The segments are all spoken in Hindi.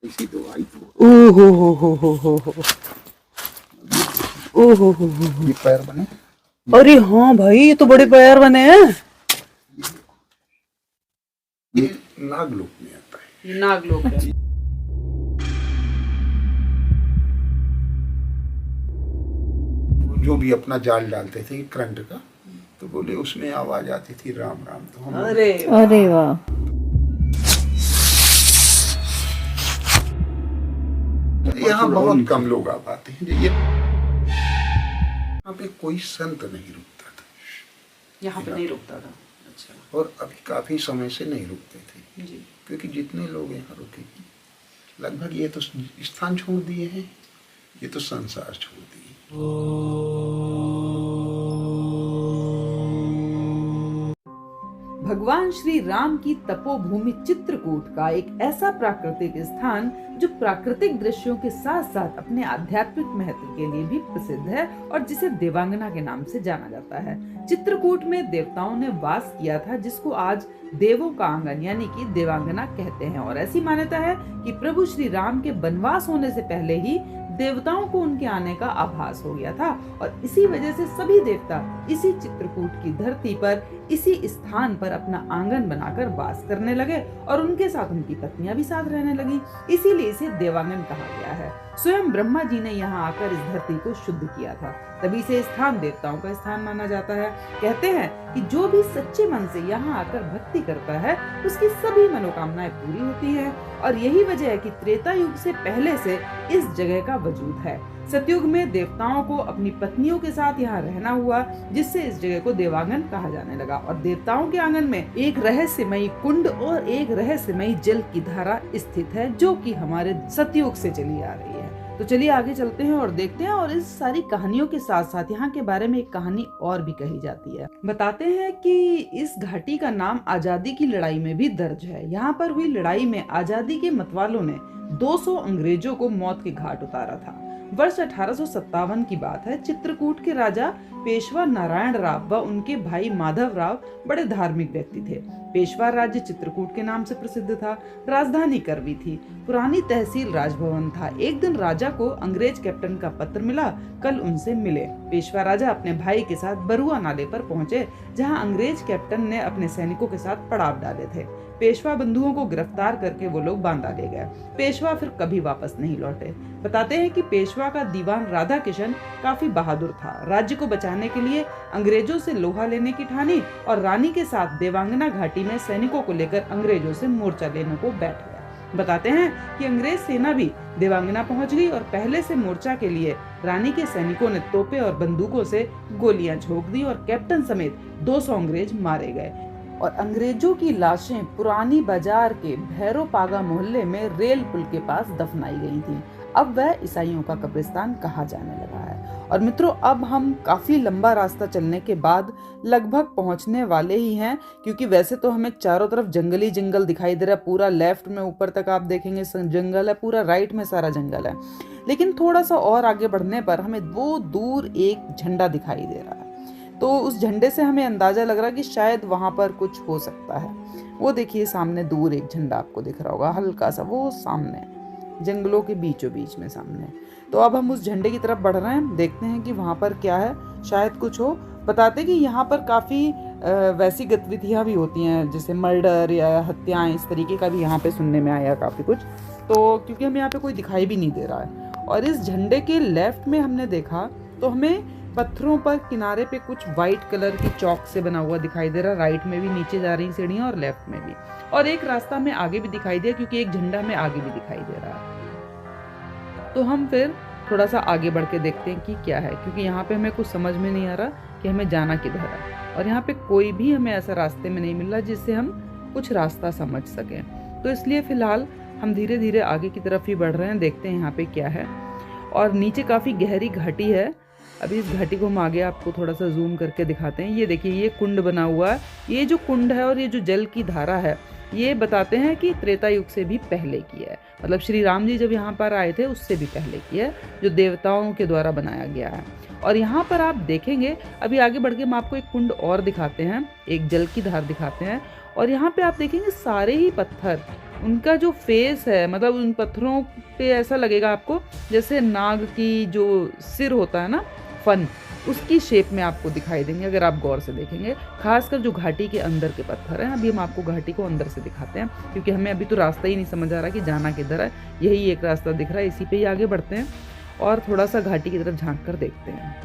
ऐसी तो आई तो ओहो हो ओहो हो ये पैर बने। अरे हाँ भाई, ये तो बड़े पैर बने हैं। ये नागलोक में आता है। ये नागलोक है। जो भी अपना जाल डालते थे करंट का, तो बोले उसमें आवाज आती थी राम राम। तो हम अरे अरे वाह। यहाँ बहुत कम लोग आ पाते हैं। ये यहाँ पे कोई संत नहीं रुकता था, यहाँ पे नहीं रुकता था। अच्छा और अभी काफी समय से नहीं रुकते थे, जी। क्योंकि जितने लोग यहाँ रुके लगभग ये तो स्थान छोड़ दिए हैं, ये तो संसार छोड़ दिए। भगवान श्री राम की तपोभूमि चित्रकूट का एक ऐसा प्राकृतिक स्थान जो प्राकृतिक दृश्यों के साथ साथ अपने आध्यात्मिक महत्व के लिए भी प्रसिद्ध है और जिसे देवांगना के नाम से जाना जाता है। चित्रकूट में देवताओं ने वास किया था, जिसको आज देवों का आंगन यानी कि देवांगना कहते हैं। और ऐसी मान्यता है कि प्रभु श्री राम के वनवास होने से पहले ही देवताओं को उनके आने का आभास हो गया था और इसी वजह से सभी देवता इसी चित्रकूट की धरती पर इसी स्थान पर अपना आंगन बनाकर वास करने लगे और उनके साथ उनकी पत्नियां भी साथ रहने लगी। इसीलिए इसे देवांगन कहा गया है। स्वयं ब्रह्मा जी ने यहाँ आकर इस धरती को शुद्ध किया था, तभी से स्थान देवताओं का स्थान माना जाता है। कहते हैं कि जो भी सच्चे मन से यहाँ आकर भक्ति करता है उसकी सभी मनोकामनाएं पूरी होती है और यही वजह है कि त्रेता युग से पहले से इस जगह का वजूद है। सतयुग में देवताओं को अपनी पत्नियों के साथ यहाँ रहना हुआ, जिससे इस जगह को देवांगन कहा जाने लगा। और देवताओं के आंगन में एक रहस्यमयी कुंड और एक रहस्यमयी जल की धारा स्थित है, जो कि हमारे सतयुग से चली आ रही है। तो चलिए आगे चलते हैं और देखते हैं। और इस सारी कहानियों के साथ साथ यहाँ के बारे में एक कहानी और भी कही जाती है। बताते हैं कि इस घाटी का नाम आजादी की लड़ाई में भी दर्ज है। यहाँ पर हुई लड़ाई में आजादी के मतवालों ने 200 अंग्रेजों को मौत के घाट उतारा था। वर्ष 1857 की बात है। चित्रकूट के राजा पेशवा नारायण राव व उनके भाई माधव राव बड़े धार्मिक व्यक्ति थे। पेशवा राज्य चित्रकूट के नाम से प्रसिद्ध था। राजधानी करवी थी। पुरानी तहसील राजभवन था। एक दिन राजा को अंग्रेज कैप्टन का पत्र मिला, कल उनसे मिले। पेशवा राजा अपने भाई के साथ बरुआ नाले पर पहुंचे, जहां अंग्रेज कैप्टन ने अपने सैनिकों के साथ पड़ाव डाले थे। पेशवा बंधुओं को गिरफ्तार करके वो लोग बांदा ले गए। पेशवा फिर कभी वापस नहीं लौटे। बताते हैं कि पेशवा का दीवान राधा किशन काफी बहादुर था। राज्य को बचाने के लिए अंग्रेजों से लोहा लेने की ठानी और रानी के साथ देवांगना घाटी में सैनिकों को लेकर अंग्रेजों से मोर्चा लेने को बैठ गया। बताते हैं कि अंग्रेज सेना भी देवांगना पहुंच गई और पहले से मोर्चा के लिए रानी के सैनिकों ने तोपे और बंदूकों से गोलियां झोंक दी और कैप्टन समेत 200 अंग्रेज मारे गए और अंग्रेजों की लाशें पुरानी बाजार के भैरो पागा मोहल्ले में रेल पुल के पास दफनाई गई थी। अब वह ईसाइयों का कब्रिस्तान कहा जाने लगा है। और मित्रों, अब हम काफी लंबा रास्ता चलने के बाद लगभग पहुंचने वाले ही हैं, क्योंकि वैसे तो हमें चारों तरफ जंगली जंगल दिखाई दे रहा है। पूरा लेफ्ट में ऊपर तक आप देखेंगे जंगल है, पूरा राइट में सारा जंगल है। लेकिन थोड़ा सा और आगे बढ़ने पर हमें वो दूर एक झंडा दिखाई दे रहा है। तो उस झंडे से हमें अंदाजा लग रहा है कि शायद वहां पर कुछ हो सकता है। वो देखिए सामने दूर एक झंडा आपको दिख रहा होगा, हल्का सा, वो सामने जंगलों के बीचों बीच में सामने। तो अब हम उस झंडे की तरफ बढ़ रहे हैं, देखते हैं कि वहां पर क्या है, शायद कुछ हो। बताते कि यहाँ पर काफी वैसी गतिविधियां भी होती हैं, जैसे मर्डर या हत्याएं, इस तरीके का भी यहाँ पे सुनने में आया काफी कुछ। तो क्योंकि हमें यहाँ पे कोई दिखाई भी नहीं दे रहा है। और इस झंडे के लेफ्ट में हमने देखा तो हमें पत्थरों पर किनारे पे कुछ व्हाइट कलर की चौक से बना हुआ दिखाई दे रहा। राइट में भी नीचे जा रही सीढ़ियां और लेफ्ट में भी, और एक रास्ता हमें आगे भी दिखाई दिया, क्योंकि एक झंडा हमें आगे भी दिखाई दे रहा है। तो हम फिर थोड़ा सा आगे बढ़ के देखते हैं कि क्या है, क्योंकि यहाँ पे हमें कुछ समझ में नहीं आ रहा कि हमें जाना किधर है। और यहाँ पे कोई भी हमें ऐसा रास्ते में नहीं मिल रहा जिससे हम कुछ रास्ता समझ सकें। तो इसलिए फिलहाल हम धीरे धीरे आगे की तरफ ही बढ़ रहे हैं, देखते हैं यहाँ पे क्या है। और नीचे काफ़ी गहरी घाटी है। अभी इस घाटी को हम आगे आपको थोड़ा सा जूम करके दिखाते हैं। ये देखिए, ये कुंड बना हुआ है। ये जो कुंड है और ये जो जल की धारा है, ये बताते हैं कि त्रेता युग से भी पहले की है। मतलब श्री राम जी जब यहाँ पर आए थे उससे भी पहले की है, जो देवताओं के द्वारा बनाया गया है। और यहाँ पर आप देखेंगे, अभी आगे बढ़ के हम आपको एक कुंड और दिखाते हैं, एक जल की धार दिखाते हैं। और यहाँ पे आप देखेंगे सारे ही पत्थर उनका जो फेस है, मतलब उन पत्थरों पे ऐसा लगेगा आपको जैसे नाग की जो सिर होता है ना, फन, उसकी शेप में आपको दिखाई देंगे अगर आप गौर से देखेंगे। खासकर जो घाटी के अंदर के पत्थर हैं, अभी हम आपको घाटी को अंदर से दिखाते हैं, क्योंकि हमें अभी तो रास्ता ही नहीं समझ आ रहा कि जाना किधर है। यही एक रास्ता दिख रहा है, इसी पे ही आगे बढ़ते हैं और थोड़ा सा घाटी की तरफ झांक कर देखते हैं।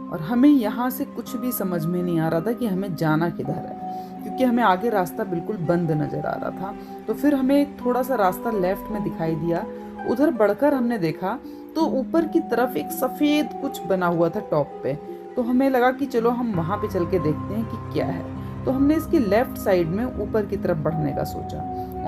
और हमें यहाँ से कुछ भी समझ में नहीं आ रहा था कि हमें जाना किधर है, क्योंकि हमें आगे रास्ता बिल्कुल बंद नज़र आ रहा था। तो फिर हमें एक थोड़ा सा रास्ता लेफ्ट में दिखाई दिया, उधर बढ़कर हमने देखा तो ऊपर की तरफ एक सफ़ेद कुछ बना हुआ था टॉप पे। तो हमें लगा कि चलो हम वहाँ पे चल के देखते हैं कि क्या है। तो हमने इसकी लेफ्ट साइड में ऊपर की तरफ बढ़ने का सोचा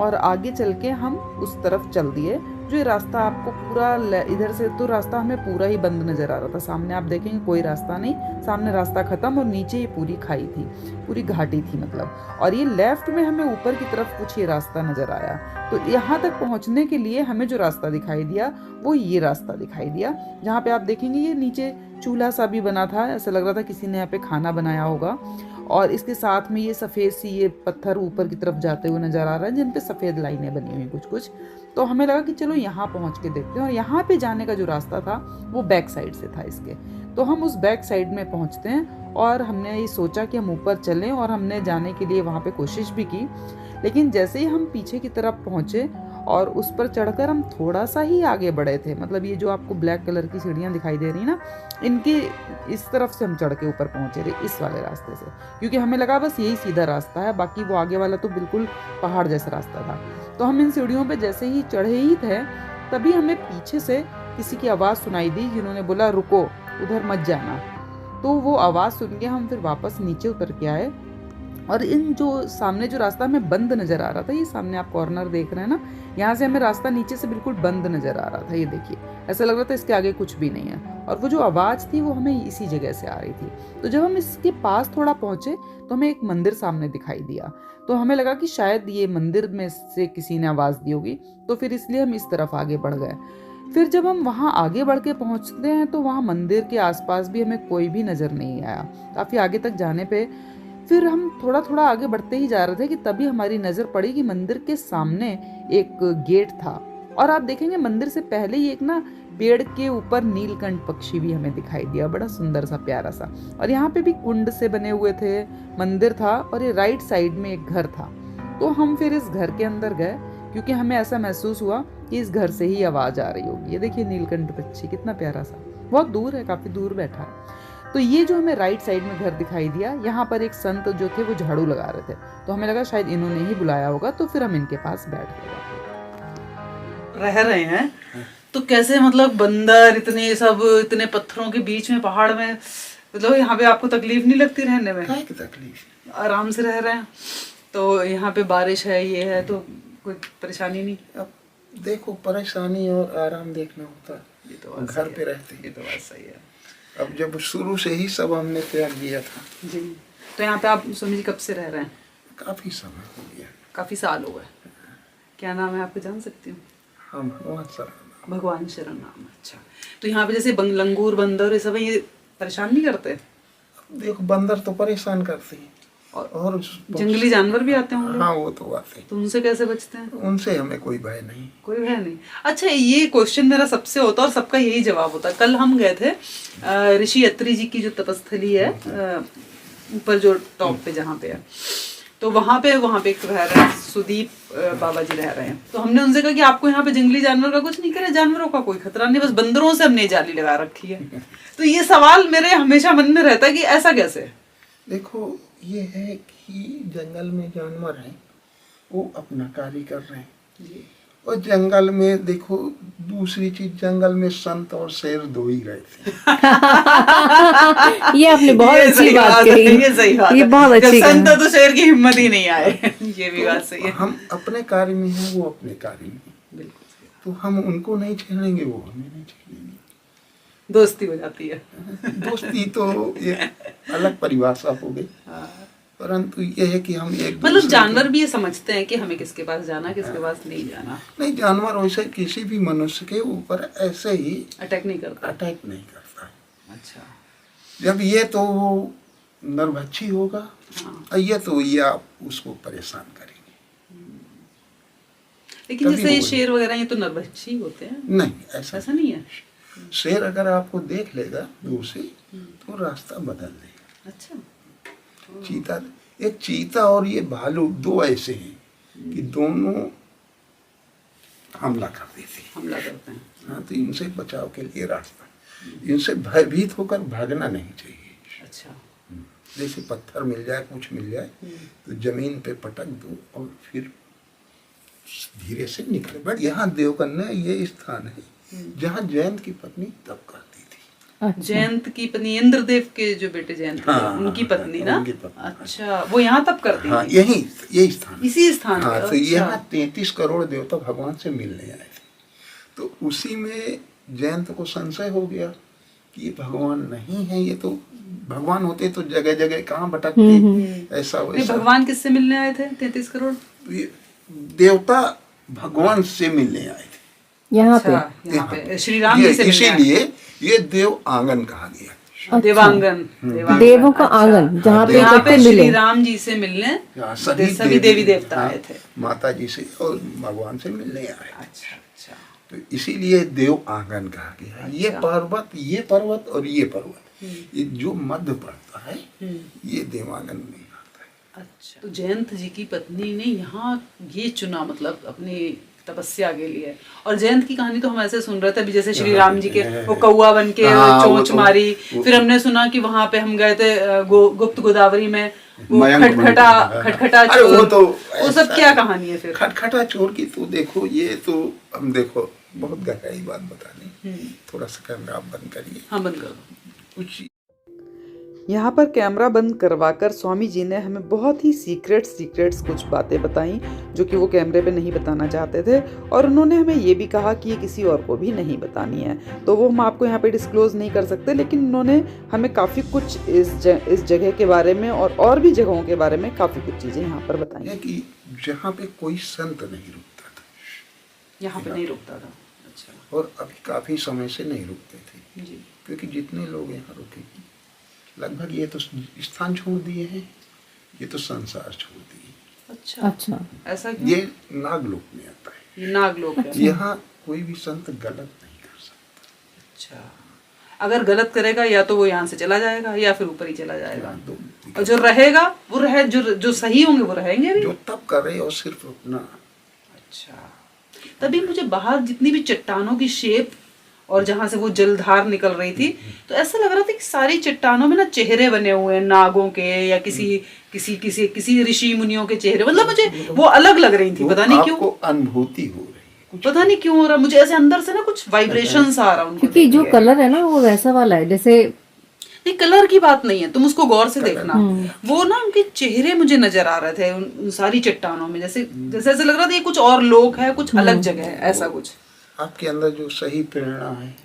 और आगे चल के हम उस तरफ चल दिए। जो ये रास्ता आपको पूरा इधर से तो रास्ता हमें पूरा ही बंद नज़र आ रहा था। सामने आप देखेंगे कोई रास्ता नहीं, सामने रास्ता ख़त्म और नीचे ये पूरी खाई थी, पूरी घाटी थी मतलब। और ये लेफ्ट में हमें ऊपर की तरफ कुछ ये रास्ता नज़र आया। तो यहाँ तक पहुँचने के लिए हमें जो रास्ता दिखाई दिया वो ये रास्ता दिखाई दिया, जहाँ पे आप देखेंगे ये नीचे चूल्हा सा भी बना था। ऐसा लग रहा था किसी ने यहाँ पे खाना बनाया होगा। और इसके साथ में ये सफ़ेद सी ये पत्थर ऊपर की तरफ जाते हुए नज़र आ रहा है, जिन पे सफ़ेद लाइनें बनी हुई कुछ कुछ। तो हमें लगा कि चलो यहाँ पहुँच के देखते हैं। और यहाँ पे जाने का जो रास्ता था वो बैक साइड से था इसके। तो हम उस बैक साइड में पहुँचते हैं और हमने ये सोचा कि हम ऊपर चलें, और हमने जाने के लिए वहाँ पे कोशिश भी की। लेकिन जैसे ही हम पीछे की तरफ पहुँचे और उस पर चढ़कर हम थोड़ा सा ही आगे बढ़े थे, मतलब ये जो आपको ब्लैक कलर की सीढ़ियाँ दिखाई दे रही ना, इनके इस तरफ से हम चढ़ के ऊपर पहुँचे थे, इस वाले रास्ते से, क्योंकि हमें लगा बस यही सीधा रास्ता है, बाकी वो आगे वाला तो बिल्कुल पहाड़ जैसा रास्ता था। तो हम इन सीढ़ियों पे जैसे ही चढ़े ही थे, तभी हमें पीछे से किसी की आवाज़ सुनाई दी, जिन्होंने बोला रुको, उधर मत जाना। तो वो आवाज़ सुन के हम फिर वापस नीचे उतर के आए। और इन जो सामने जो रास्ता हमें बंद नज़र आ रहा था, ये सामने आप कॉर्नर देख रहे हैं ना, यहाँ से हमें रास्ता नीचे से बिल्कुल बंद नज़र आ रहा था। ये देखिए, ऐसा लग रहा था इसके आगे कुछ भी नहीं है। और वो जो आवाज़ थी वो हमें इसी जगह से आ रही थी। तो जब हम इसके पास थोड़ा पहुँचे तो हमें एक मंदिर सामने दिखाई दिया। तो हमें लगा कि शायद ये मंदिर में से किसी ने आवाज़ दी होगी, तो फिर इसलिए हम इस तरफ आगे बढ़ गए। फिर जब हम वहाँ आगे बढ़ के पहुँचते हैं तो वहाँ मंदिर के आसपास भी हमें कोई भी नज़र नहीं आया। काफ़ी आगे तक जाने पे फिर हम थोड़ा थोड़ा आगे बढ़ते ही जा रहे थे कि तभी हमारी नज़र पड़ी कि मंदिर के सामने एक गेट था। और आप देखेंगे मंदिर से पहले ही एक ना पेड़ के ऊपर नीलकंठ पक्षी भी हमें दिखाई दिया, बड़ा सुंदर सा प्यारा सा। और यहाँ पे भी कुंड से बने हुए थे, मंदिर था, और ये राइट साइड में एक घर था। तो हम फिर इस घर के अंदर गए, क्योंकि हमें ऐसा महसूस हुआ कि इस घर से ही आवाज़ आ रही होगी। ये देखिए नीलकंठ पक्षी कितना प्यारा सा, बहुत दूर है, काफ़ी दूर बैठा है। तो ये जो हमें राइट साइड में घर दिखाई दिया, यहाँ पर एक संत जो थे वो झाड़ू लगा रहे थे। तो हमें लगा शायद इन्होंने ही बुलाया होगा, तो फिर हम इनके पास बैठ गए। रह रहे हैं तो कैसे, मतलब बंदर इतने सब, इतने पत्थरों के बीच में पहाड़ में, मतलब यहाँ पे आपको तकलीफ नहीं लगती रहने में? क्या तकलीफ, आराम से रह रहे हैं। तो यहाँ पे बारिश है, ये है, तो कोई परेशानी नहीं? अब देखो, परेशानी और आराम देखना होता है, ये तो घर पे रहते हैं। ये तो बात सही है। अब जब शुरू से ही सब हमने त्याग दिया था जी। तो यहाँ पे आप स्वामी जी कब से रह रहे हैं? काफी समय हो गया, काफी साल हो गए। क्या नाम है आपको, जान सकती हूँ? हम भगवान शरण नाम। अच्छा, तो यहाँ पे जैसे लंगूर बंदर ये सब है, ये परेशान नहीं करते? देखो, बंदर तो परेशान करते हैं और जंगली जानवर भी आते होंगे। हाँ, वो तो आते हैं। तो उनसे कैसे बचते हैं? उनसे हमें कोई भय नहीं। कोई भय नहीं। अच्छा, ये क्वेश्चन मेरा सबसे होता है और सबका यही जवाब होता है। कल हम गए थे ऋषि अत्रि जी की जो तपस्थली है, ऊपर जो टॉप पे जहाँ पे है, तो वहाँ पे एक रह रहे हैं, सुदीप बाबा जी रह रहे हैं। तो हमने उनसे कहा कि आपको यहाँ पे जंगली जानवर का कुछ नहीं करे, जानवरों का कोई खतरा नहीं, बस बंदरों से हमने जाली लगा रखी है। तो ये सवाल मेरे हमेशा मन में रहता है कि ऐसा कैसे? देखो, ये है कि जंगल में जानवर हैं, वो अपना कार्य कर रहे हैं जी। और जंगल में देखो, दूसरी चीज, जंगल में संत और शेर दो ही रहे थे। ये आपने बहुत ये अच्छी सही बात है, कही। ये सही बात ये है। बहुत जब अच्छी संत कही। तो शेर की हिम्मत ही नहीं आए। ये भी बात सही है। हम अपने कार्य में हैं, वो अपने कार्य में हैं। बिल्कुल सही। तो हम उनको नहीं छेड़ेंगे, वो हमें नहीं छेड़ेंगे। दोस्ती हो जाती है। दोस्ती तो एक अलग परिभाषा हो गई, परंतु ये है कि हम एक मतलब दूसरे जानवर भी ये समझते हैं कि हमें किसके पास जाना, किसके पास नहीं जाना। नहीं, जानवर वैसे किसी भी मनुष्य के ऊपर ऐसे ही अटैक नहीं करता। अटैक नहीं करता है। अच्छा। जब ये तो वो नरभक्षी होगा, हाँ। और ये तो ये आप उसको परेशान करेंगे। लेकिन तभी जैसे ये वो- शेर वगैरह ये तो नरभक्षी होते हैं, नहीं, ऐसा ऐसा नहीं है। शेर अगर आपको देख लेगा दूर से तो रास्ता बदल देगा। अच्छा। चीता, एक चीता और ये भालू दो ऐसे हैं कि दोनों हमला कर देते हैं। हमला करते हैं। हाँ, तो इनसे बचाव के लिए रास्ता, इनसे भयभीत होकर भागना नहीं चाहिए। अच्छा। जैसे पत्थर मिल जाए, कुछ मिल जाए, तो जमीन पे पटक दो और फिर धीरे से निकले। बट यहाँ देवकन्या ये स्थान है जहाँ जयंत की पत्नी तप करती थी। अच्छा। जयंत की पत्नी, इंद्रदेव के जो बेटे जयंत थे, हाँ, उनकी हाँ, पत्नी ना। उनकी पत्नी। अच्छा, वो यहाँ तब करती हाँ, थी। यही स्थान। इसी स्थान हाँ, पे। तो अच्छा। यहाँ 33 करोड़ देवता भगवान से मिलने आए थे। तो उसी में जयंत को संशय हो गया कि ये भगवान नहीं है, ये तो भगवान होते तो जगह जगह कहाँ भटकते, ऐसा नहीं, वैसा। भगवान किससे मिलने आए थे 33 करोड़? ये देवता भगवान से मिलने आए थे यहाँ पे। अच्छा, यहाँ पे श्री राम ये जी से मिलने आए। इसीलिए ये देव आंगन कहा गया। देवांगन। देवांगन। देवों का अच्छा। आंगन जहाँ पे यहाँ इकट्ठे पे मिले। श्री राम जी से मिलने यहाँ सभी देवी देवता हाँ, आए थे। माता जी से और भगवान से मिलने आए। अच्छा अच्छा। तो इसीलिए देव आंगन कहा गया है। ये पर्वत और ये पर्वत, ये जो मध्य पड़ता है, ये देवांगन में आता है। अच्छा, तो जयंत जी की पत्नी ने यहाँ ये चुना, मतलब अपनी तपस्या के लिए। और जयंत की कहानी तो हम ऐसे सुन रहे थे अभी, जैसे श्री राम जी के वो कौवा बन के हाँ, वो चोंच तो- मारी। वो- फिर हमने सुना कि वहां पे हम गए थे गुप्त गोदावरी में, वो मयंक खटखटा अरे वो चोर, तो वो सब ऐसा क्या है। कहानी है फिर? खटखटा चोर की तो देखो, ये तो हम देखो बहुत गहराई बात बतानी। थोड़ा सा कैमरा आप बंद करिए। हाँ, बंद कर दो। कुछ यहाँ पर कैमरा बंद करवाकर स्वामी जी ने हमें बहुत ही सीक्रेट्स कुछ बातें बताई जो कि वो कैमरे पे नहीं बताना चाहते थे, और उन्होंने हमें ये भी कहा कि ये किसी और को भी नहीं बतानी है। तो वो हम आपको यहाँ पे डिस्क्लोज नहीं कर सकते, लेकिन उन्होंने हमें काफ़ी कुछ इस जगह के बारे में और भी जगहों के बारे में काफ़ी कुछ चीज़ें यहाँ पर बताई। है कि जहाँ पे कोई संत नहीं रुकता था, यहाँ पे नहीं रुकता था। अच्छा और अभी काफी समय से नहीं रुकते थे, जी। क्योंकि जितने लोग यहाँ रुके लगभग ये तो स्थान छोड़ दिए हैं, ये तो संसार छोड़ दिए। अच्छा अच्छा। ऐसा क्यों? ये नागलोक में आता है। ये नागलोक है। यहाँ कोई भी संत गलत नहीं कर सकता। अच्छा, अगर गलत करेगा या तो वो यहाँ से चला जाएगा या फिर ऊपर ही चला जाएगा। यहाँ दो और जो रहेगा वो रहे, जो सही होंगे वो रहेंगे भी। जो तब कर रहे और सिर्फ अपना। अच्छा, तभी मुझे बाहर जितनी भी चट्टानों की शेप और जहां से वो जलधार निकल रही थी, तो ऐसा लग रहा था कि सारी चट्टानों में ना चेहरे बने हुए हैं नागों के, या किसी ऋषि मुनियों के चेहरे। मतलब मुझे वो अलग लग रही थी, पता नहीं क्यों। आपको अनुभूति हो रही है, पता नहीं क्यों हो रहा, मुझे ऐसे अंदर से ना कुछ वाइब्रेशंस आ रहा उनको क्योंकि देख जो के। कलर है ना वो वैसा वाला है जैसे। नहीं, कलर की बात नहीं है, तुम उसको गौर से देखना। वो ना उनके चेहरे मुझे नजर आ रहे थे उन सारी चट्टानों में, जैसे जैसे ऐसे लग रहा था ये कुछ और लोग है, कुछ अलग जगह है, ऐसा कुछ। आपके अंदर जो सही प्रेरणा है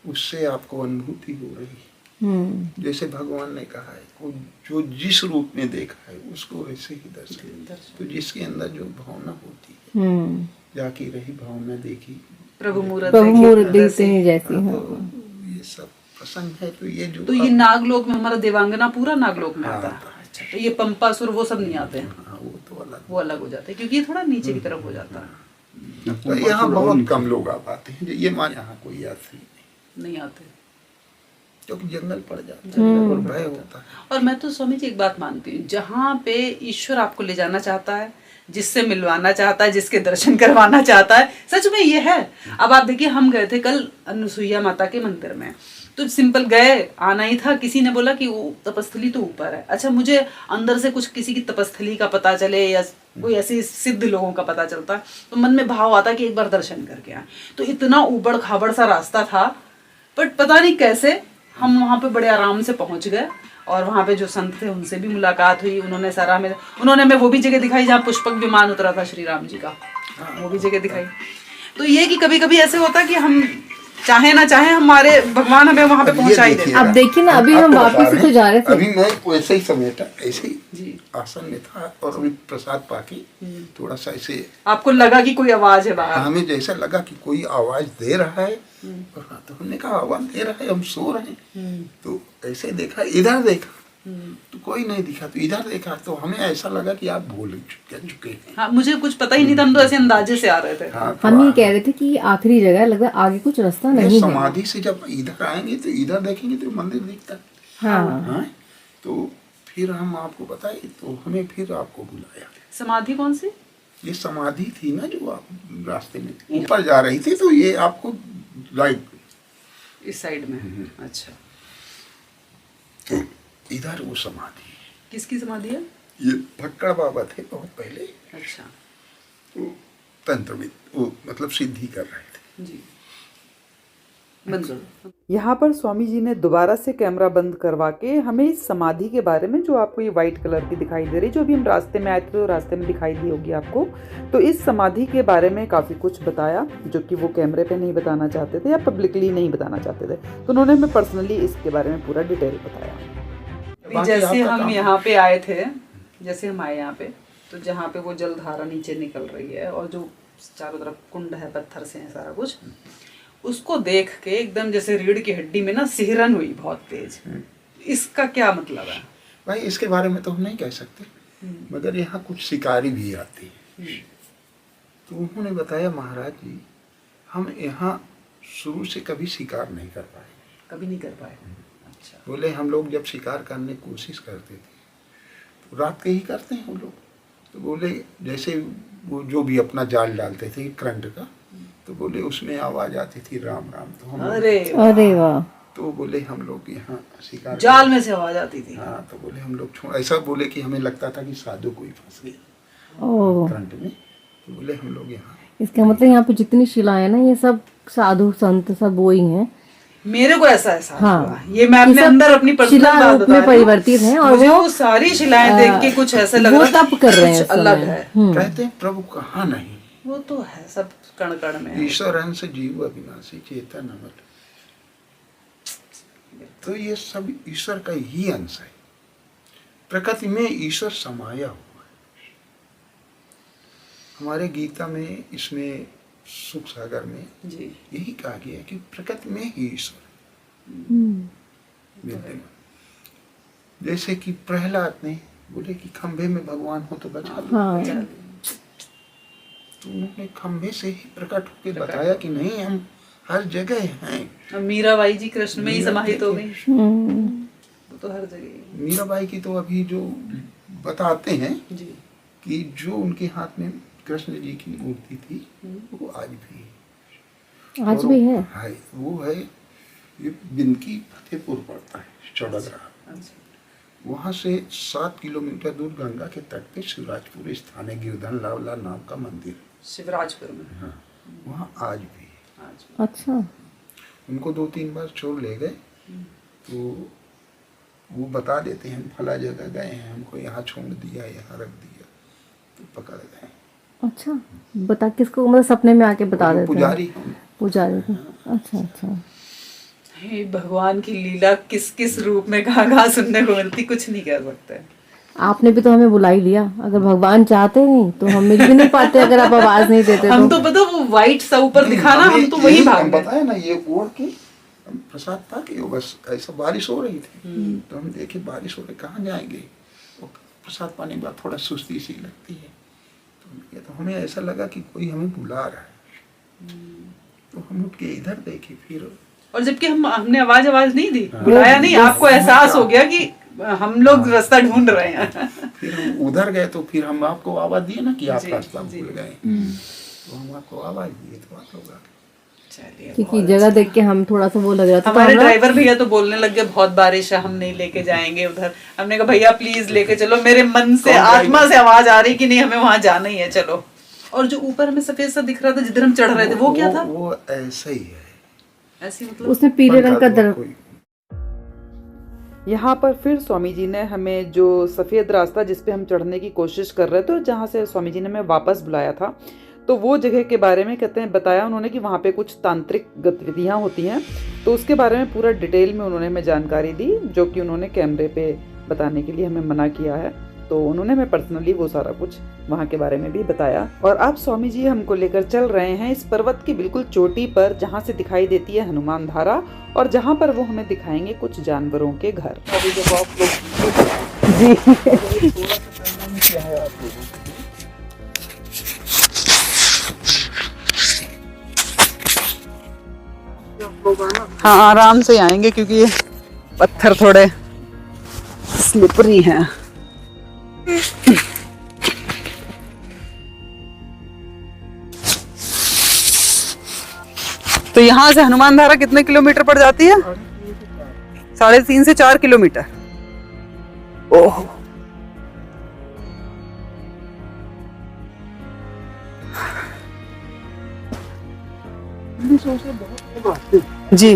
उससे आपको अनुभूति हो रही है। जैसे भगवान ने कहा है, को जो जिस रूप में देखा है उसको वैसे ही दर्शन। तो जिसके अंदर जो भावना होती है, जाकी रही भावना देखी, प्रभु मूरत प्रभु देखी मूरत हृदय देखते से। हैं जैसी। तो हाँ। ये सब प्रसंग है। तो ये जो तो ये नागलोक में हमारा देवांगना पूरा नागलोक में हाँ, आता है। अच्छा, तो ये पंपासुर वो सब नहीं आते हैं, हाँ, वो तो अलग। वो अलग हो जाते हैं क्योंकि ये थोड़ा नीचे की तरफ हो जाता है। तो यहाँ बहुत कम लोग आ पाते हैं। ये मान यहाँ कोई यात्री नहीं, नहीं आते। क्योंकि जंगल पड़ जाता है और भय होता है। और मैं तो स्वामी जी एक बात मानती हूँ, जहाँ पे ईश्वर आपको ले जाना चाहता है, जिससे मिलवाना चाहता है, जिसके दर्शन करवाना चाहता है, सच में ये है। अब आप देखिए, हम गए थे कल अनुसुईया माता के मंदिर में, तो सिंपल गए, आना ही था। किसी ने बोला कि वो तपस्थली तो ऊपर है। अच्छा, मुझे अंदर से कुछ किसी की तपस्थली का पता चले या कोई ऐसे सिद्ध लोगों का पता चलता तो मन में भाव आता कि एक बार दर्शन करके आए। तो इतना ऊबड़ खाबड़ सा रास्ता था, बट पता नहीं कैसे हम वहाँ पे बड़े आराम से पहुँच गए। और वहाँ पे जो संत थे उनसे भी मुलाकात हुई। उन्होंने हमें वो भी जगह दिखाई जहाँ पुष्पक विमान उतरा था श्री राम जी का, वो भी जगह दिखाई। तो ये कि कभी कभी ऐसे होता कि हम चाहे ना चाहे, हमारे भगवान हमें वहां पे पहुंचा ही देते। अब देखिए ना, अभी हम वापस से तो जा रहे थे, अभी मैं वैसे ही समेटा, ऐसे ही आसन में था और अभी प्रसाद पाके थोड़ा सा ऐसे आपको लगा कि कोई आवाज है बाहर? हमें जैसा लगा कि कोई आवाज दे रहा है, और हाँ, तो हमने कहा आवाज दे रहा है, हम सो रहे हैं। तो ऐसे देखा, इधर देखा तो कोई नहीं दिखा, तो इधर देखा तो हमें ऐसा लगा कि आप भूल चुके हैं। हाँ, मुझे कुछ पता ही नहीं था, हम तो ऐसे अंदाजे से आ रहे थे। हाँ, तो हम ये कह रहे थे कि आखिरी जगह है, लगता है आगे कुछ रास्ता नहीं है। समाधि से जब इधर आएंगे तो इधर देखेंगे तो मंदिर दिखता है। हाँ, हाँ, तो फिर हम आपको बताए, तो हमें फिर आपको बुलाया। समाधि कौन सी? ये समाधि थी ना जो आप रास्ते में ऊपर जा रही थी, तो ये आपको राइट इस साइड में। अच्छा, तो इधर वो समाधि है। किसकी समाधि है? ये भक्कड़ बाबा थे बहुत पहले, अच्छा तो तंत्रविद, वो मतलब सिद्धि कर रहे थे जी। बंद करो। यहाँ पर स्वामी जी ने दोबारा से कैमरा बंद करवा के हमें इस समाधि के बारे में, जो आपको ये वाइट कलर की दिखाई दे रही, जो अभी हम रास्ते में आए थे तो रास्ते में दिखाई दी होगी आपको, तो इस समाधि के बारे में काफ़ी कुछ बताया जो कि वो कैमरे पे नहीं बताना चाहते थे या पब्लिकली नहीं बताना चाहते थे। तो उन्होंने हमें पर्सनली इसके बारे में पूरा डिटेल बताया। जैसे हम यहाँ पे आए थे, जैसे हम आए यहाँ पे, तो जहाँ पे वो जलधारा नीचे निकल रही है और जो चारों तरफ कुंड है, पत्थर से है सारा कुछ, उसको देख के एकदम जैसे रीढ़ की हड्डी में ना सिहरन हुई बहुत तेज। इसका क्या मतलब है भाई? इसके बारे में तो हम नहीं कह सकते, मगर यहाँ कुछ शिकारी भी आते हैं। तो उन्होंने बताया, महाराज जी हम यहाँ शुरू से कभी शिकार नहीं कर पाए। कभी नहीं कर पाए? अच्छा। बोले हम लोग जब शिकार करने की कोशिश करते थे तो रात के ही करते हैं हम लोग। तो बोले जैसे वो जो भी अपना जाल डालते थे करंट का, तो बोले उसमें आवाज आती थी राम राम। तो हम अरे वाह। तो बोले हम लोग यहाँ शिकार जाल में से आवाज आती थी? हाँ, तो बोले हम लोग छोड़, ऐसा बोले कि हमें लगता था कि साधु कोई फंस गया ओह, करंट में। तो बोले हम लोग यहाँ, इसका मतलब यहाँ पे जितनी शिलाएं ना, ये सब साधु संत सब वो ही हैं। मेरे को ऐसा एहसास हाँ। हुआ। ये मैं अपने अंदर अपनी पर्सनल शिला बात रूप बता में रही हूँ। परिवर्तित हैं और मुझे वो वो सारी शिलाएं देख के कुछ ऐसा लग वो रहा तप कर रहे हैं कुछ उस अलग समय। है। कहते हैं प्रभु कहाँ नहीं, वो तो है, सब कण कण में है। ईश्वर अंश जीव अविनाशी चेतन अमर। तो ये सब ईश्वर का ही अंश है। प्रकृति में ईश्वर समाया हुआ है। हमारे गीता में, इसमें सुख सागर में जी। यही कहा गया है कि प्रकृति में ही ईश्वर विद्यमान। जैसे कि प्रहलाद ने बोले कि खंभे में भगवान हो तो बचा लो। हाँ, तो उन्होंने खंभे से ही प्रकट होकर बताया कि नहीं, हम हर जगह हैं। अब मीराबाई जी कृष्ण में ही समाहित हो गई, वो तो हर जगह। मीराबाई की तो अभी जो बताते हैं जी। कि जो उनके हाथ में कृष्ण जी की मूर्ति थी वो आज भी है। आज भी है। वो है, ये बिंदकी फतेहपुर पड़ता है, चौड़गरा। वहाँ से 7 किलोमीटर दूर गंगा के तट पे शिवराजपुर स्थान है, गिरधन लावला नाम का मंदिर। शिवराजपुर में? हाँ, वहाँ आज भी है। आज अच्छा। उनको 2-3 बार छोड़ ले गए तो वो बता देते हैं फला जगह गए हैं, हमको यहाँ छोड़ दिया, यहाँ रख दिया, तो पकड़ गए। अच्छा, बता किसको? मतलब सपने में आके बता देते हैं? पुजारी हैं। पुजारी को। अच्छा अच्छा। हे भगवान की लीला किस किस रूप में कहाँ सुनने को मिलती, कुछ नहीं कह सकते। आपने भी तो हमें बुला ही लिया। अगर भगवान चाहते नहीं तो हम मिल भी नहीं पाते, अगर आप आवाज नहीं देते हम तो पता वो व्हाइट सा ऊपर दिखाना, हम तो वही भाग गए। बताया ना, ये ओढ़ के हम प्रसाद पा के, बस ऐसा बारिश हो रही थी तो हम देखे बारिश हो रही, कहाँ जाएंगे। और प्रसाद पाने के बाद थोड़ा सुस्ती सी लगती है, तो हमें ऐसा लगा कि कोई हमें बुला रहा है। तो हम उठ के इधर देखे फिर, और जबकि हमने आवाज नहीं दी, बुलाया नहीं, आपको एहसास हो गया कि हम लोग रास्ता ढूंढ रहे हैं। फिर हम उधर गए तो फिर हम आपको आवाज दिए ना कि आप रास्ता भूल गए, तो हम आपको आवाज दिए तो आप लोग आ गए। चलिए, क्योंकि जगह देख के हम थोड़ा सा वो लग रहा था। हमारे ड्राइवर भैया तो बोलने लग गए बहुत बारिश है, हम नहीं लेके जाएंगे उधर। हमने कहा भैया प्लीज लेके चलो, मेरे मन से आत्मा से आवाज आ रही कि नहीं हमें वहां जाना ही है, चलो। और जो ऊपर हमें सफेद सा दिख रहा था जिधर हम चढ़ रहे थे, वो क्या था? वो ऐसा ही है, ऐसी मतलब उसने पीले रंग का दर कोई यहाँ पर फिर स्वामी जी ने हमें जो सफ़ेद रास्ता जिस पे हम चढ़ने की कोशिश कर रहे थे और जहाँ से स्वामी जी ने हमें वापस बुलाया था, तो वो जगह के बारे में कहते हैं बताया उन्होंने कि वहाँ पे कुछ तांत्रिक गतिविधियाँ होती हैं। तो उसके बारे में पूरा डिटेल में उन्होंने हमें जानकारी दी, जो कि उन्होंने कैमरे पे बताने के लिए हमें मना किया है। तो उन्होंने हमें पर्सनली वो सारा कुछ वहाँ के बारे में भी बताया। और अब स्वामी जी हमको लेकर चल रहे हैं इस पर्वत की बिल्कुल चोटी पर, जहाँ से दिखाई देती है हनुमान धारा, और जहाँ पर वो हमें दिखाएंगे कुछ जानवरों के घर। हाँ आराम से आएंगे क्योंकि ये पत्थर थोड़े स्लिपरी हैं। तो यहाँ से हनुमान धारा कितने किलोमीटर पड़ जाती है? 3.5 से 4 किलोमीटर। ओह जी,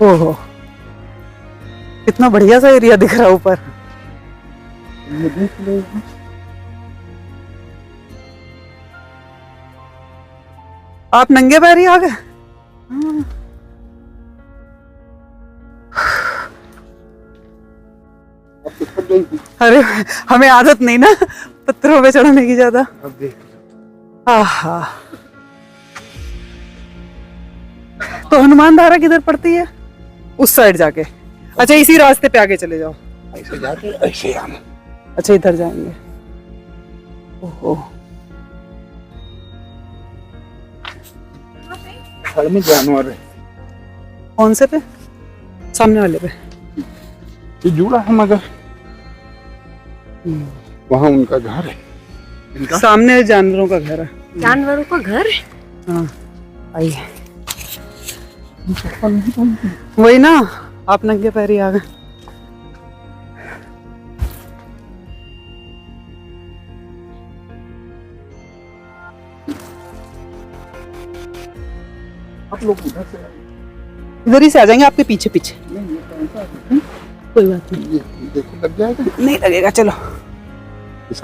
ओहो कितना बढ़िया सा एरिया दिख रहा है ऊपर। आप नंगे पैर ही आ गए? अरे हमें आदत नहीं ना पत्थरों पे चढ़ने की ज्यादा। आहा, तो हनुमान धारा किधर पड़ती है? उस साइड जाके। अच्छा इसी रास्ते पे आगे चले जाओ। ऐसे जाके ऐसे आना। अच्छा इधर जाएंगे। ओहो घर में जानवर है। कौन से पे? सामने वाले पे? ये जुड़ा है मगर वहाँ उनका घर है। इनका सामने जानवरों का घर है। जानवरों का घर। हाँ आइए, वही ना, आप नंगे पैर ही आ गए। आप लोग उधर से इधर ही से आ जाएंगे, आपके पीछे पीछे। नहीं, ये कौन सा है? कोई बात नहीं, ये देखो लग जाएगा। नहीं लगेगा, चलो।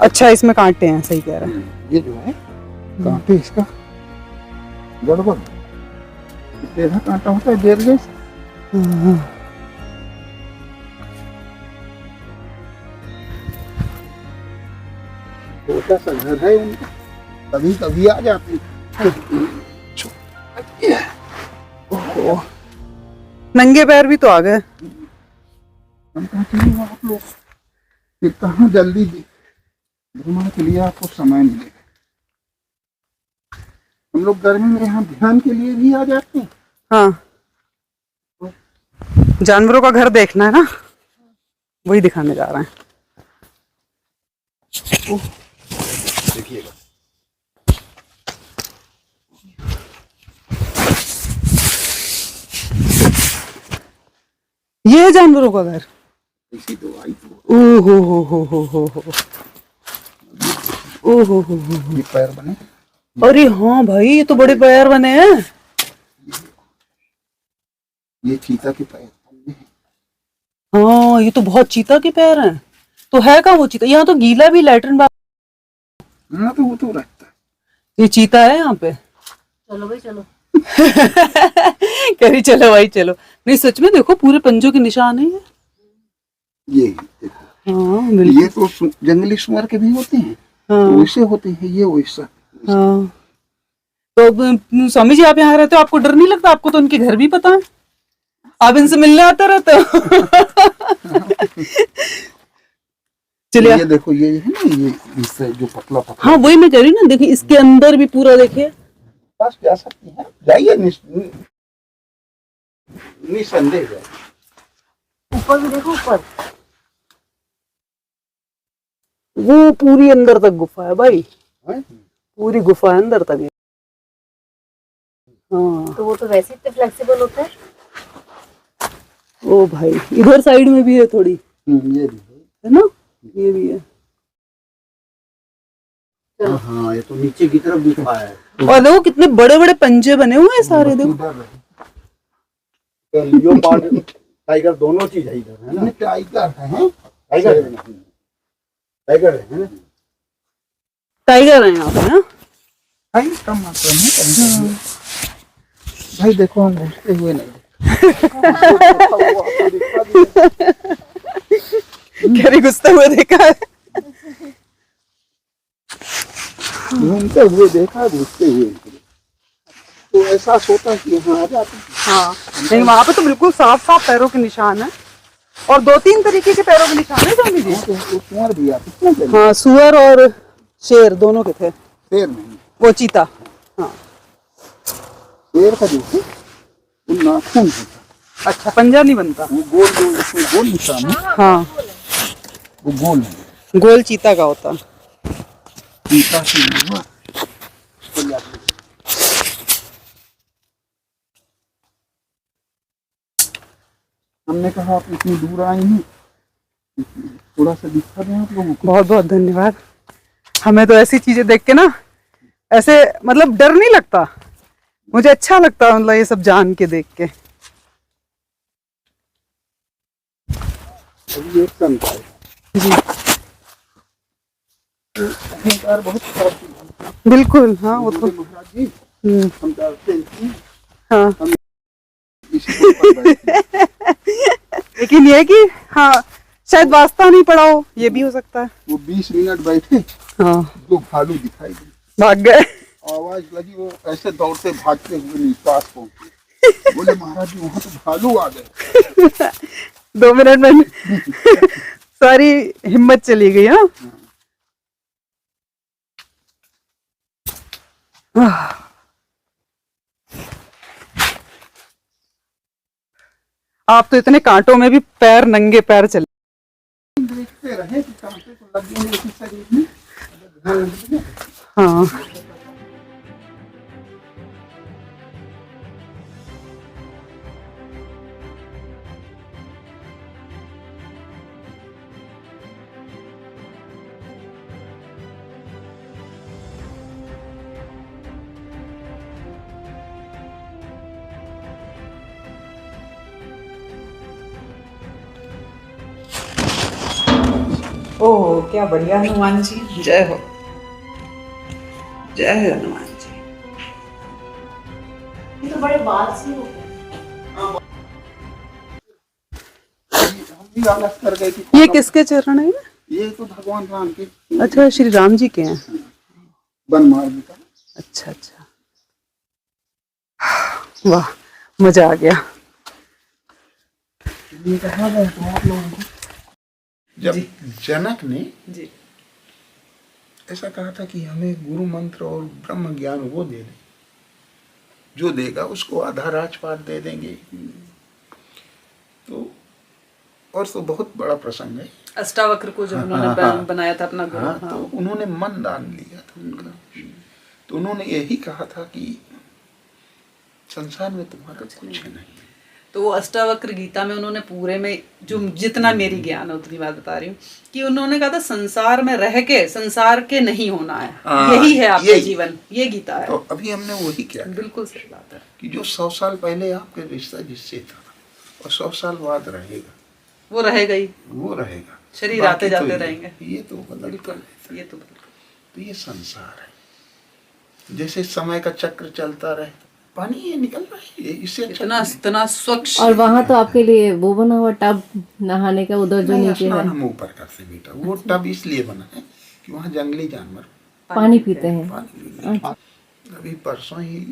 अच्छा इसमें कांटे हैं, सही कह रहे हैं। ये जो है कांटे इसका गड़बड़ टेढ़ा कांटा होता है देर जैसे। छोटा सा घर है उनका, कभी कभी आ जाते ओहो, नंगे पैर भी तो आ गए। हम कहते हैं आप लोग कि कहाँ जल्दी घूमने के लिए आपको समय मिलेगा। हम लोग गर्मी में यहाँ ध्यान के लिए भी आ जाते हैं। हाँ जानवरों का घर देखना है ना, वही दिखाने जा रहे हैं। देखिएगा ये है जानवरों का घर। इसी तो आई तो ओहो हो ओहो हो। ये पैर बने। अरे हाँ भाई, ये तो बड़े पैर बने हैं। ये चीता के पैर। हाँ ये तो बहुत चीता के पैर हैं। तो है कहाँ वो चीता? यहाँ तो गीला भी लैट्रिन हाँ तो वो तो रहता है। ये चीता है यहाँ पे। चलो भाई चलो। कह रही चलो भाई चलो। नहीं सच में देखो, पूरे पंजों के निशान है ये। ये देखो, हाँ बिल्कुल। ये तो जंगली सुअर के भी होते हैं। हाँ तो वैसे होते हैं, ये वैसा। हाँ। तो अब स्वामी जी आप यहाँ रहते हो, आपको डर नहीं लगता? आपको तो उनके घर भी पता है, आप इनसे मिलने आते रहते हो। चलिए ये देखो, ये है ना, ये इससे जो पतला पतला। हाँ वही मैं कह रही हूँ ना, देखिए इसके अंदर भी पूरा देखिए। पास जा सकती हैं, जाइए निसंदेह जाइए। ऊपर भी देखो, ऊपर वो पूरी अंदर तक गुफा है भाई, हैं? पूरी गुफा है अंदर तक है। हाँ तो वो तो वैसे इतने फ्लेक्सिबल होते हैं। ओ भाई इधर साइड में भी है थोड़ी, ये भी है ना, ये भी है। है। हाँ ये तो नीचे की तरफ गुफा है। और देखो कितने बड़े बड़े पंजे बने हुए हैं सारे, देखो। तो लियोपार्ड टाइगर दोनों चीज है इधर, है ना? टाइगर है, टाइगर है, टाइगर है ना? टाइगर है यहाँ पे ना। भाई कम मात्रा में कहीं भाई देखो हम घुसते हुए नहीं कह रही घुसते हुए देखा है। घूमते हुए देखा, घुसते हुए तो एहसास होता है कि यहाँ आ जाते हैं। हाँ नहीं वहाँ पे तो बिल्कुल साफ साफ पैरों के निशान है, और 2-3 तरीके के पैरों के निशान है स्वामी जी। तो कुंवर भी आते हैं ना, हाँ सुअर और शेर दोनों के थे, शेर नहीं, वो चीता। हाँ शेर का जो है वो नाखून होता अच्छा, पंजा नहीं बनता। है, वो गोल गोल, उसमें गोल निशान है, हाँ वो गोल है। गोल चीता का होता। चीता की हुआ तो जाते हैं। हमने कहा आप इतनी दूर आई हैं, थोड़ा सा दिखा दें आप लोगों को। बहुत बहुत धन्यवाद। हमें तो ऐसी चीजें देख के ना ऐसे मतलब डर नहीं लगता, मुझे अच्छा लगता मतलब ये सब जान के देख के। अभी एक संत है जी अहंकार बहुत खराब चीज है। बिल्कुल। हाँ वो तो महाराज जी हम डरते हैं, हाँ इसी को पकड़ बैठते हैं। लेकिन ये है कि हाँ शायद वास्ता नहीं पड़ा हो, ये भी हो सकता है। वो 20 मिनट बैठे, हाँ दो भालू दिखाई दिए, भाग गए। आवाज लगी, वो ऐसे दौड़ते भागते हुए नीचे पास पहुंचे। बोले महाराज जी वहां तो भालू आ गए। 2 मिनट में सारी हिम्मत चली गई। हाँ आप तो इतने कांटों में भी पैर, नंगे पैर चले। देखते रहे कि कांटे तो लग गए इसी शरीर में, ध्यान रखिए। हाँ ओह क्या बढ़िया। हनुमान जी जय हो, जय हो हनुमान जी। ये तो बड़े बात से हो गए। हम भी आलस कर गए कि ये किसके चरण है? ये तो भगवान राम के अच्छा श्री राम जी के हैं। वन मार्ग का। अच्छा अच्छा, वाह मजा आ गया। ये कहा गया तो आप लोगों को, जब जनक ने जी ऐसा कहा था कि हमें गुरु मंत्र और ब्रह्म ज्ञान वो दे दे, जो देगा उसको आधा राजपाट दे देंगे। तो और तो बहुत बड़ा प्रसंग है। अष्टावक्र को जब उन्होंने बनाया था अपना गुरु। हाँ, तो उन्होंने मन दान लिया था उनका। तो उन्होंने यही कहा था कि संसार में तुम्हारा कुछ नहीं। तो वो अष्टावक्र गीता में उन्होंने पूरे में जो जितना मेरी ज्ञान है उतनी बात बता रही हूँ कि उन्होंने कहा था संसार में रह के संसार के नहीं होना है। यही है आपका जीवन, ये गीता है। तो अभी हमने वही किया, बिल्कुल सही बात है कि जो 100 साल पहले आपके रिश्ता जिससे था और 100 साल बाद रहेगा, वो रहेगा ही, वो रहेगा। शरीर बाकी आते तो जाते ये- रहेंगे। ये तो बदलता रहता है। ये तो बिल्कुल। तो ये संसार है, जैसे समय का चक्र चलता रहे, पानी ये निकल रहा है, ये इससे अच्छा इतना नहीं। इतना स्वच्छ। और वहाँ तो आपके लिए वो बना हुआ टब नहाने का, उधर जो नहीं, नीचे है स्नान हम ऊपर करते बेटा। वो टब इसलिए बना है कि वहाँ जंगली जानवर पानी पीते हैं। पानी पीते हैं। अभी परसों ही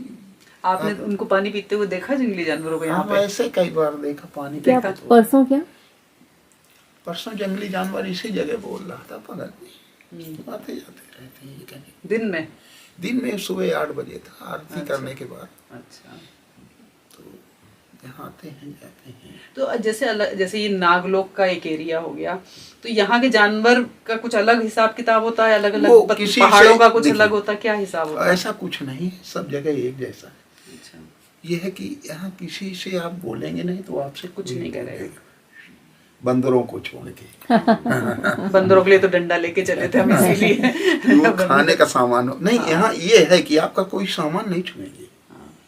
आपने उनको पानी पीते हुए देखा जंगली जानवरों को यहाँ हाँ पे? ऐसे कई बार देखा पानी क्या पीता। तो परसों क्या परसों जंगली जानवर इसी जगह बोल रहा था, बगल में आते जाते रहते हैं कहीं। दिन में? दिन में सुबह 8 बजे था, आरती करने के बाद। अच्छा। यहाँ आते हैं जाते हैं। तो जैसे ये नागलोक का एक एरिया हो गया, तो यहाँ के जानवर का कुछ अलग हिसाब किताब होता है, अलग वो अलग किसी पहाड़ों से- का कुछ देखिए, अलग होता है, क्या हिसाब होता है? ऐसा कुछ नहीं, सब जगह एक जैसा है। अच्छा, ये है कि यहाँ किसी से आप बोलेंगे नहीं तो आपसे कुछ नहीं करेगा। बंदरों को छोड़ के। बंदरों के लिए तो डंडा लेके चले थे हम, इसीलिए वो खाने का सामान हो नहीं, यहाँ ये है कि आपका कोई सामान नहीं छुएंगे,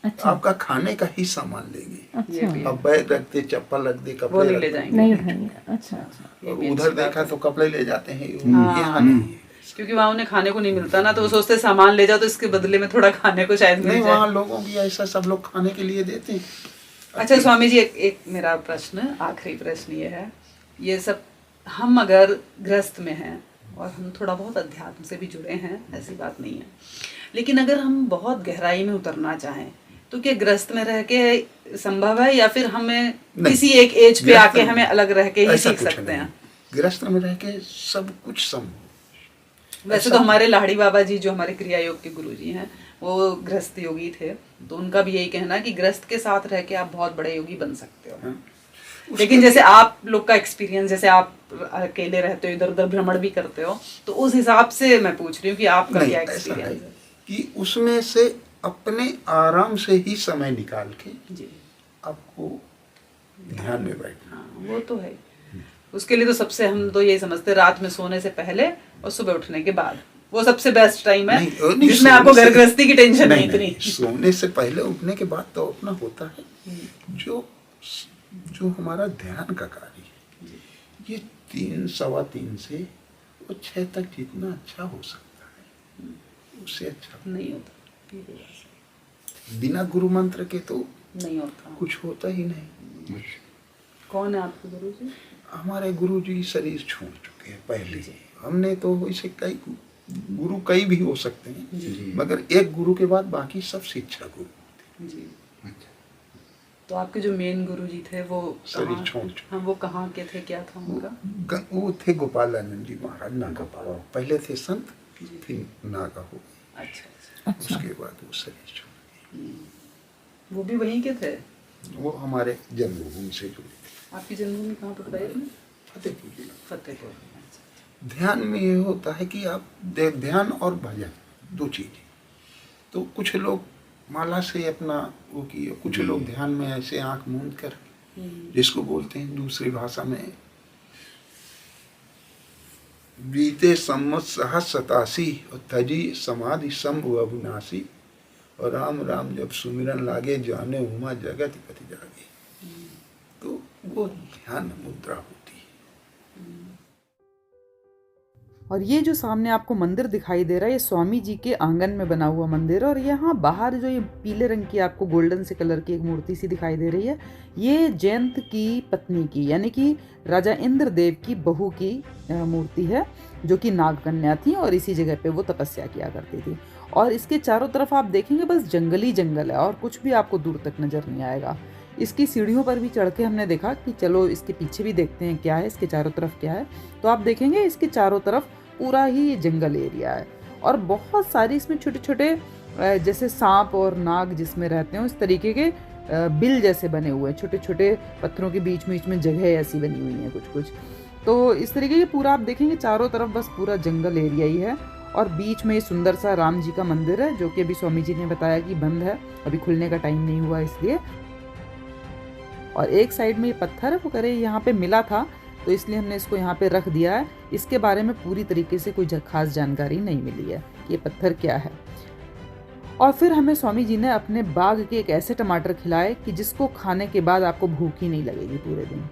अच्छा आपका खाने का ही सामान लेंगे। ये भी है। अब बैग रखते, चप्पल रख दे, वो कपड़े नहीं रख ले दे। जाएंगे, नहीं खाएंगे। अच्छा अच्छा और उधर देखा तो कपड़े ले जाते हैं, यहाँ नहीं है। क्योंकि वहाँ उन्हें खाने को नहीं मिलता ना, तो वो सोचते सामान ले जाओ तो इसके बदले में थोड़ा खाने को शायद नहीं, मिल जाए। वहाँ लोगों की ऐसा सब लोग खाने के लिए देते हैं। अच्छा स्वामी जी, एक मेरा प्रश्न, आखिरी प्रश्न ये है, ये सब हम अगर गृहस्थ में हैं और हम थोड़ा बहुत अध्यात्म से भी जुड़े हैं, ऐसी बात नहीं है, लेकिन अगर हम बहुत गहराई में उतरना चाहें तो क्या गृहस्थ में रह के संभव है, या फिर हमें नहीं, किसी एक एज पे गृहस्थ आके में हमें अलग रह के ही ऐसा सीख कुछ सकते नहीं। हैं? गृहस्थ में रह के सब कुछ संभव। वैसे तो हमारे लाहड़ी बाबा जी जो हमारे क्रिया योग के गुरु जी हैं, वो गृहस्थ योगी थे, तो उनका भी यही कहना है कि गृहस्थ के साथ रह के आप बहुत बड़े योगी बन सकते हो। लेकिन जैसे आप लोग का एक्सपीरियंस, जैसे आप अकेले रहते हो, इधर उधर भ्रमण भी करते हो, तो उस हिसाब से मैं पूछ रही हूँ कि आपका नहीं, क्या ऐसा है एक्सपीरियंस है? कि उसमें से अपने आराम से ही समय निकाल के जी आपको ध्यान में बैठना। हाँ, वो तो है। उसके लिए तो सबसे हम तो यही समझते हैं, रात में सोने से पहले और सुबह उठने के बाद, वो सबसे बेस्ट टाइम है नहीं, जिसमें आपको सोने घर से- गृहस्थी की टेंशन नहीं इतनी। सोने से पहले उठने के बाद तो अपना होता है जो जो हमारा ध्यान का कार्य है, ये 3 सवा 3 से वो 6 तक जितना अच्छा हो सकता है, उससे अच्छा नहीं होता, ये भी बात है। बिना गुरु मंत्र के तो नहीं होता। कुछ होता ही नहीं। कौन है आपके गुरु जी? हमारे गुरु जी शरीर छोड़ चुके हैं पहले ही। हमने तो वैसे कई गुरु कई भी हो सकते हैं, मगर एक गुरु के बाद बाकी सब शिक्षा गुरु। जी। तो आपके जो मेन गुरु जी थे वो शरीर कहाँ? छोड़ चुके। हाँ, वो कहाँ के थे, क्या था उनका? वो थे गोपालानंद जी महाराज नागा बाबा। पहले थे संत, फिर नागा हो गए, अच्छा अच्छा। उसके बाद वो शरीर छोड़ वो भी वहीं के थे? गए। वो हमारे जन्मभूमि से जुड़े थे, आपकी जन्मभूमि कहाँ पर बताइए आपने? फतेहपुर जिला। फतेहपुर। अच्छा। ध्यान में ये होता है कि आप ध्यान और भजन 2 चीजें। तो कुछ लोग माला से अपना वो किए, कुछ लोग ध्यान में ऐसे आंख मूंद कर, जिसको बोलते हैं दूसरी भाषा में बीते सम्मत 87 और तजी समाधि शंभु अविनाशी, और राम राम जब सुमिरन लागे जाने उमा जगत पति जागे। तो वो ध्यान मुद्रा होती है। और ये जो सामने आपको मंदिर दिखाई दे रहा है, ये स्वामी जी के आंगन में बना हुआ मंदिर है। और यहाँ बाहर जो ये पीले रंग की आपको गोल्डन से कलर की एक मूर्ति सी दिखाई दे रही है, ये जयंत की पत्नी की, यानी कि राजा इंद्रदेव की बहू की मूर्ति है, जो कि नागकन्या थी और इसी जगह पे वो तपस्या किया करती थी। और इसके चारों तरफ आप देखेंगे बस जंगल ही जंगल है, और कुछ भी आपको दूर तक नजर नहीं आएगा। इसकी सीढ़ियों पर भी चढ़ के हमने देखा कि चलो इसके पीछे भी देखते हैं क्या है, इसके चारों तरफ क्या है। तो आप देखेंगे इसके चारों तरफ पूरा ही जंगल एरिया है, और बहुत सारी इसमें छोटे छोटे जैसे सांप और नाग जिसमें रहते हैं उस तरीके के बिल जैसे बने हुए हैं, छोटे छोटे पत्थरों के बीच में जगह ऐसी बनी हुई है कुछ कुछ। तो इस तरीके के पूरा आप देखेंगे चारों तरफ बस पूरा जंगल एरिया ही है, और बीच में ये सुंदर सा राम जी का मंदिर है, जो कि अभी स्वामी जी ने बताया कि बंद है, अभी खुलने का टाइम नहीं हुआ इसलिए। और एक साइड में ये पत्थर है, वो करे यहाँ पे मिला था तो इसलिए हमने इसको यहाँ पे रख दिया है। इसके बारे में पूरी तरीके से कोई खास जानकारी नहीं मिली है ये पत्थर क्या है। और फिर हमें स्वामी जी ने अपने बाग के एक ऐसे टमाटर खिलाए कि जिसको खाने के बाद आपको भूख ही नहीं लगेगी पूरे दिन।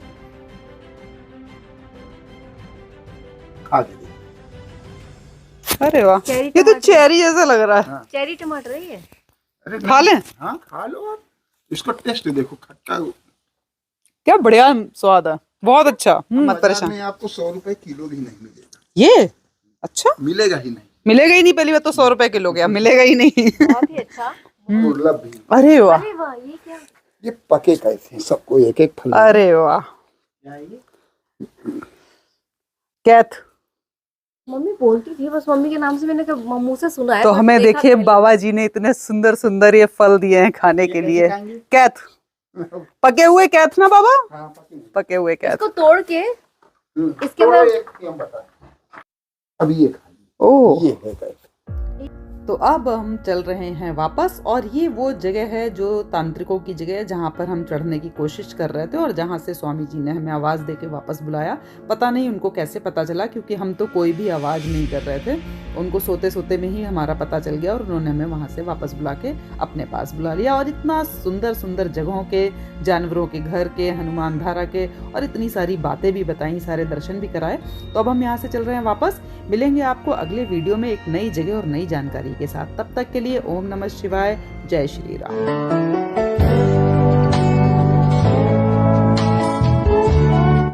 खा के देखो। अरे वाह, चेरी ये तो टमाटर। चेरी जैसा लग रहा है। चेरी टमाटर है ये। अरे खा लें? हाँ खा लो आप, इसको टेस्ट देखो, खट्टा। क्या बढ़िया स्वाद है, बहुत अच्छा। मत बाजार परेशान। में आपको 100 रुपए किलो भी नहीं मिलेगा, ये अच्छा मिलेगा ही नहीं, मिलेगा ही नहीं। पहली बात तो 100 रुपए किलो गया, मिलेगा ही नहीं। बहुत ही अच्छा। दुर्लभ भी। अरे वाह, अरे वाह, ये क्या? ये पके कैसे, सबको एक एक फल। अरे वाह, कैथ। मम्मी बोलती थी, बस मम्मी के नाम से मैंने मुंह से सुना है। तो बट हमें देखा देखिए नहीं। बाबा जी ने इतने सुंदर सुंदर ये फल दिए हैं खाने के लिए। कैथ, पके हुए कैथ ना बाबा, हाँ, पकी नहीं। पके हुए कैथ। इसको तोड़ के इसके थोड़ा बाद एक हम बता, अभी ये खाइए, ओह, ये है कैथ। तो अब हम चल रहे हैं वापस, और ये वो जगह है जो तांत्रिकों की जगह है जहाँ पर हम चढ़ने की कोशिश कर रहे थे और जहाँ से स्वामी जी ने हमें आवाज़ दे के वापस बुलाया। पता नहीं उनको कैसे पता चला, क्योंकि हम तो कोई भी आवाज़ नहीं कर रहे थे। उनको सोते सोते में ही हमारा पता चल गया और उन्होंने हमें वहाँ से वापस बुला के अपने पास बुला लिया। और इतना सुंदर सुंदर जगहों के, जानवरों के घर के, हनुमान धारा के, और इतनी सारी बातें भी बताई, सारे दर्शन भी कराए। तो अब हम यहाँ से चल रहे हैं वापस। मिलेंगे आपको अगले वीडियो में एक नई जगह और नई जानकारी के साथ। तब तक के लिए ओम नमः शिवाय, जय श्री राम।